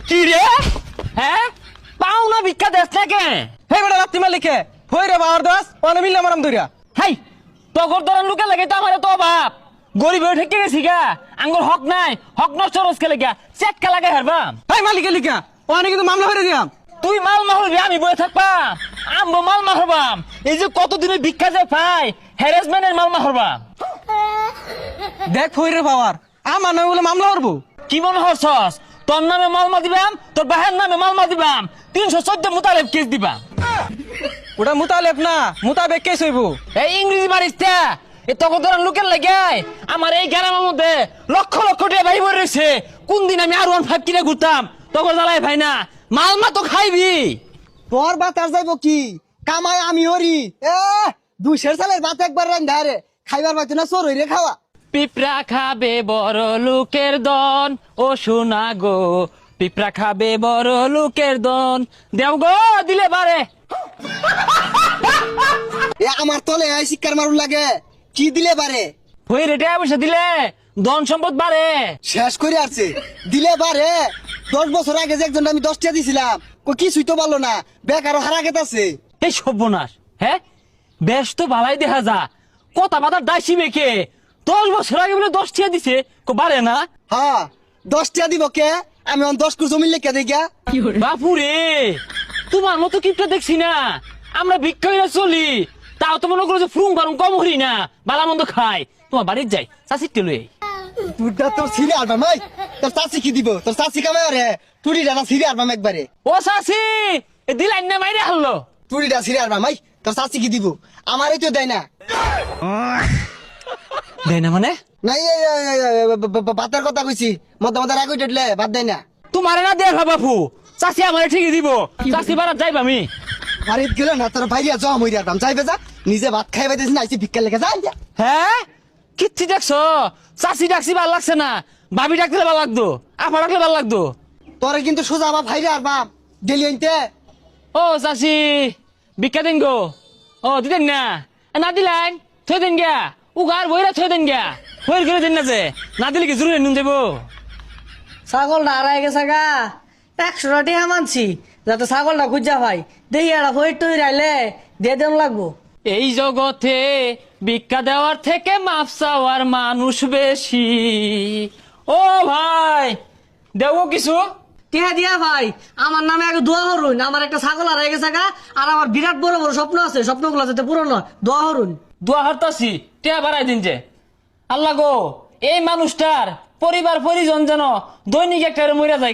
কি রে? হ্যাঁ, পাওনা ভিক্ষা দেশ নাকি? হে বেটা রাত্রি মালিকে হই রে বাবার দাস অনে মিললে মারাম ধরিয়া হাই, তগর দরান লোকে লাগে তো আমার তো অভাব। গরিব হয়ে ঠেকে গেছি গা, আঙ্গুর হক নাই, হক নষ্ট রসকে লেগা চেটকা লাগাই হারবাম। হাই মালিকে লিখা অনে কিন্তু মামলা করে দিয়াম। তুই মাল মাহরবি, আমি বয়ে থাকবাম। আমবো মাল মাহরবাম। এই যে কতদিনের ভিক্ষা যে পাই, হ্যারাসমেন্টের মাল মাহরবাম। দেখ হই রে বাবার আমার নয় বলে মামলা করবো। কি মনে হচ্ছস? তোর নামে মালমা দিবাম, তোর বাহের নামে মালমা দিবাম, 314 মোতালেব কেস দিবাম। ওটা মুতালেব না মুতাবেক কেস হইব। এই ইংরেজি মারিস্তা, এই তখন ধরেন লোকের লাগে আমার এই গ্রামের মধ্যে লক্ষ লক্ষ টাকা ভাই বই রয়েছে। কোন দিন আমি আর 1.5 কিনে ঘুরতাম, তখন জ্বালাই ভাই না মালমা তো খাইবি। তোর ভাত আর যাইব কি কামাই আমি হরি এ 200 সালের ভাত একবার রান্ধা রে খাইবার পাইতো না চোর হইরে খাওয়া। পিঁপড়া খাবে বড় লোকের দন, ও সোনা গো পিঁপড়া খাবে বড় লোকের দন। দেও গো দিলে বারে। এ আমার তলে এই শিক্ষার মারুন লাগে কি দিলে বারে হই রেটে পয়সা দিলে ধন সম্পদ বাড়ে। শেষ করে আসছে দিলে বারে 10 বছর আগে যে একজন আমি 10 টাকা দিছিলাম কিছুই তো পারলো না বেকারও হারা গেতাছে। এই সর্বনাশ, হ্যাঁ বেশ তো ভালাই দেখা যা, কথা বাতার দাসি বেকে 10 বছর আগে বলে 10 টাকা দিছে, বাড়ে না। হ্যাঁ 10 টাকা দিব কে আমি 10 কুড়ি জমি লিখে দিই গা। বাপুরে, তোমার মতো কিপটা দেখছি না, আমরা ভিক্ষা চলি, তাও তো মনে করো যে ফ্রুম ফারুম কম হরি না, বালা মন্দ খাই। তোমার বাড়ির যাই চাষির টেলুই তুইটা তোর ছিঁড়ে আলবাম এই তোর চাষি কি দিব তোর চাষি কামাই রে তুড়িটা না ছিঁড়ে আলবাম একবারে। ও চাষি দিলাইন না মাইরে হারলো। তুড়িটা ছিঁড়ে আলবাম এই তোর চাষি কি দিব আমারই তো দেয় না। দেয় না মানে? নাই ভাতের কথা কইছি মধ্যে মধ্যে রাগ উঠলে ভাত দেয় না। তোমারে না দেয় বাপু, চাষি আমার ঠিকই দিব, চাষি বাড়াত যাইব আমি। বাড়িত গেলে না তোর ভাইয়া জম হইয়া দাম চাইবে যা নিজে ভাত খাই পাইতেছি না আইসি ভিক্ষা লেগে যাই। হ্যাঁ কিচ্ছি দেখছো, চাষি ডাকছি ভাল লাগছে না, ভাবি ডাকলে ভাল লাগতো, আপা ডাকলে ভাল লাগতো। তোরে কিন্তু সোজা আমার ভাইরে আর বাপ গেলি আনতে। ও চাষি ভিক্ষা দিন গো। ও দিতেন না, না দিলেন থই দেন গিয়া, উগার বইরা থই দেন গিয়া, বইর করে দেন না, যে না দিলে কি জরুরি নুন দেবো। ছাগলটা হারাই গেছে গা 100 টাকা মানছি যাতে ছাগলটা খুঁজা ভাই দেখি একটা হইট টই রাইলে দিয়ে দেন লাগবো। এই জগতে ভিক্ষা দেওয়ার থেকে মাপ চাওয়ার মানুষ বেশি। ও ভাই দেবো কিছু? টিহা দিয়া ভাই আমার নামে আগে দোয়া হরুন, আমার একটা ছাগল হারাই গেছে গা আর আমার বিরাট বড় বড় স্বপ্ন আছে, স্বপ্নগুলো যাতে পূরণ হয়, দোয়া হরুন। দোয়া হারতাছি টিয়া বাড়াই দিন যে। আল্লাহ গো, এই মানুষটার পরিবার পরিজন যেন দৈনিক একটা মরে যায়।